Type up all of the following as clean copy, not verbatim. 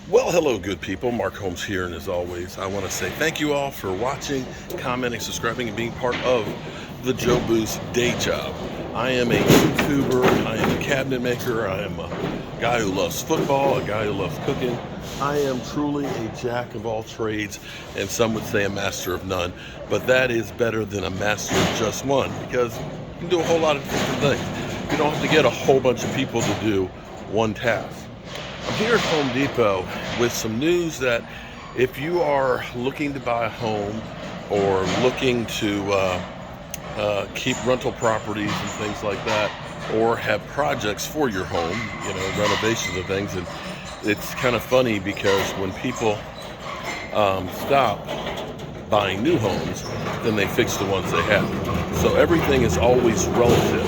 Well, hello, good people. Mark Holmes here, and as always, I want to say thank you all for watching, commenting, subscribing, and being part of the Joe Boost day job. I am a YouTuber, I am a cabinet maker, I am a guy who loves football, a guy who loves cooking. I am truly a jack of all trades, and some would say a master of none, but that is better than a master of just one because you can do a whole lot of different things. You don't have to get a whole bunch of people to do one task. I'm here at Home Depot with some news that if you are looking to buy a home or looking to keep rental properties and things like that, or have projects for your home, renovations and things, and it's kind of funny because when people stop buying new homes, then they fix the ones they have. So everything is always relative.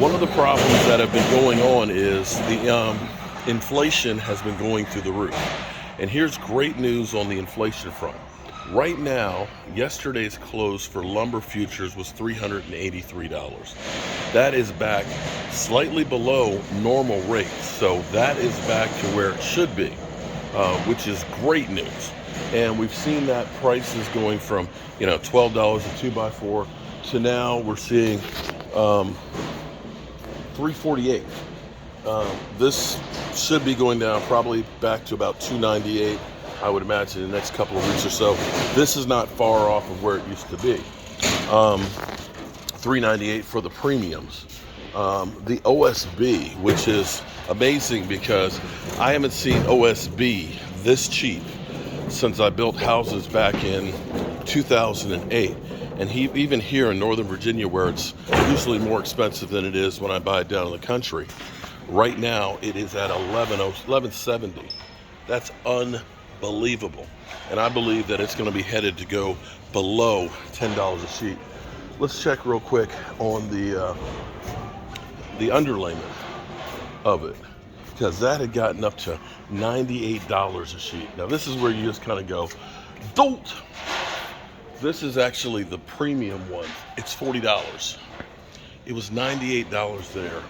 One of the problems that have been going on is the inflation has been going through the roof. And here's great news on the inflation front. Right now, yesterday's close for lumber futures was $383. That is back slightly below normal rates. So that is back to where it should be, which is great news. And we've seen that prices going from, $12 a 2x4 to now we're seeing $348. This should be going down probably back to about $298, I would imagine, in the next couple of weeks or so. This is not far off of where it used to be. $398 for the premiums. The OSB, which is amazing because I haven't seen OSB this cheap since I built houses back in 2008. And even here in Northern Virginia, where it's usually more expensive than it is when I buy it down in the country, right now it is at $11.70. That's unbelievable. And I believe that it's going to be headed to go below $10 a sheet. Let's check real quick on the underlayment of it, because that had gotten up to $98 a sheet. Now this is where you just kind of go, don't. This is actually the premium one. It's $40. It was $98 there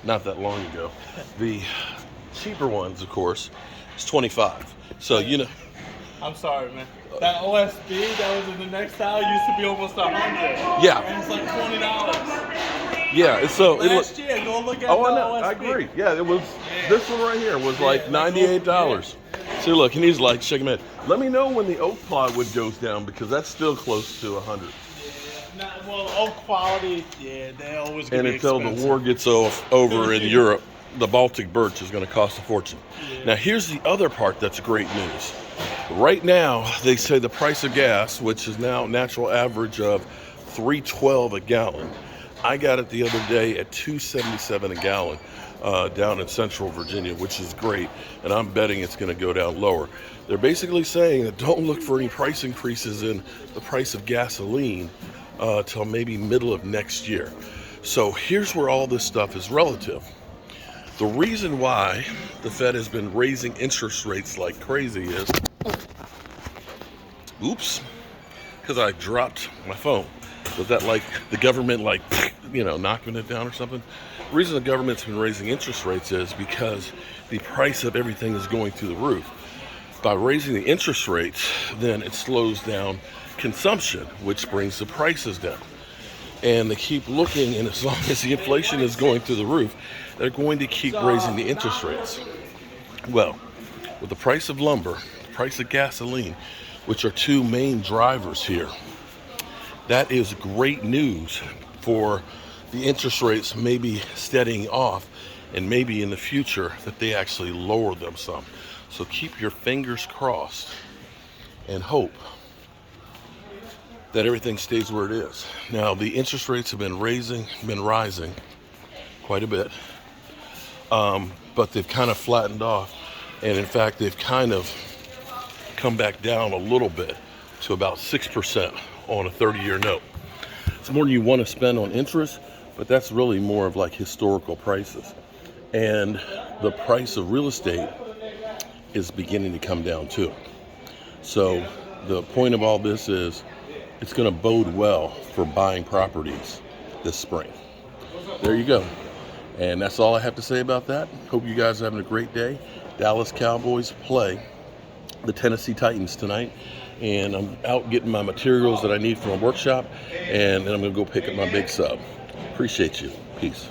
not that long ago. The cheaper ones, of course, is $25. So I'm sorry, man. That OSB that was in the next aisle used to be almost $100. Yeah. And it's like $20. Yeah. So Last year, go look at oh, the I know. OSB. I agree. Yeah, it was. This one right here was like $98. See, look, and he's like shaking his head. Let me know when the oak plywood goes down because that's still close to 100. Well, oak quality, they always gonna And be until expensive. the war gets over in Europe, the Baltic birch is going to cost a fortune. Yeah. Now, here's the other part that's great news. Right now, they say the price of gas, which is now natural average of $3.12 a gallon. I got it the other day at $2.77 a gallon down in Central Virginia, which is great. And I'm betting it's going to go down lower. They're basically saying that don't look for any price increases in the price of gasoline till maybe middle of next year. So here's where all this stuff is relative. The reason why the Fed has been raising interest rates like crazy is, because I dropped my phone. Was that like the government knocking it down or something? The reason the government's been raising interest rates is because the price of everything is going through the roof. By raising the interest rates, then it slows down consumption, which brings the prices down. And they keep looking, and as long as the inflation is going through the roof, they're going to keep raising the interest rates. Well, with the price of lumber, the price of gasoline, which are two main drivers here, that is great news for the interest rates maybe steadying off, and maybe in the future that they actually lower them some. So keep your fingers crossed and hope that everything stays where it is. Now, the interest rates have been rising quite a bit, but they've kind of flattened off. And in fact, they've kind of come back down a little bit to about 6% on a 30-year note. It's more than you want to spend on interest, but that's really more of like historical prices. And the price of real estate is beginning to come down too. So the point of all this is it's going to bode well for buying properties this spring. There you go. And that's all I have to say about that. Hope you guys are having a great day. Dallas Cowboys play the Tennessee Titans tonight. And I'm out getting my materials that I need from a workshop, and then I'm going to go pick up my big sub. Appreciate you. Peace.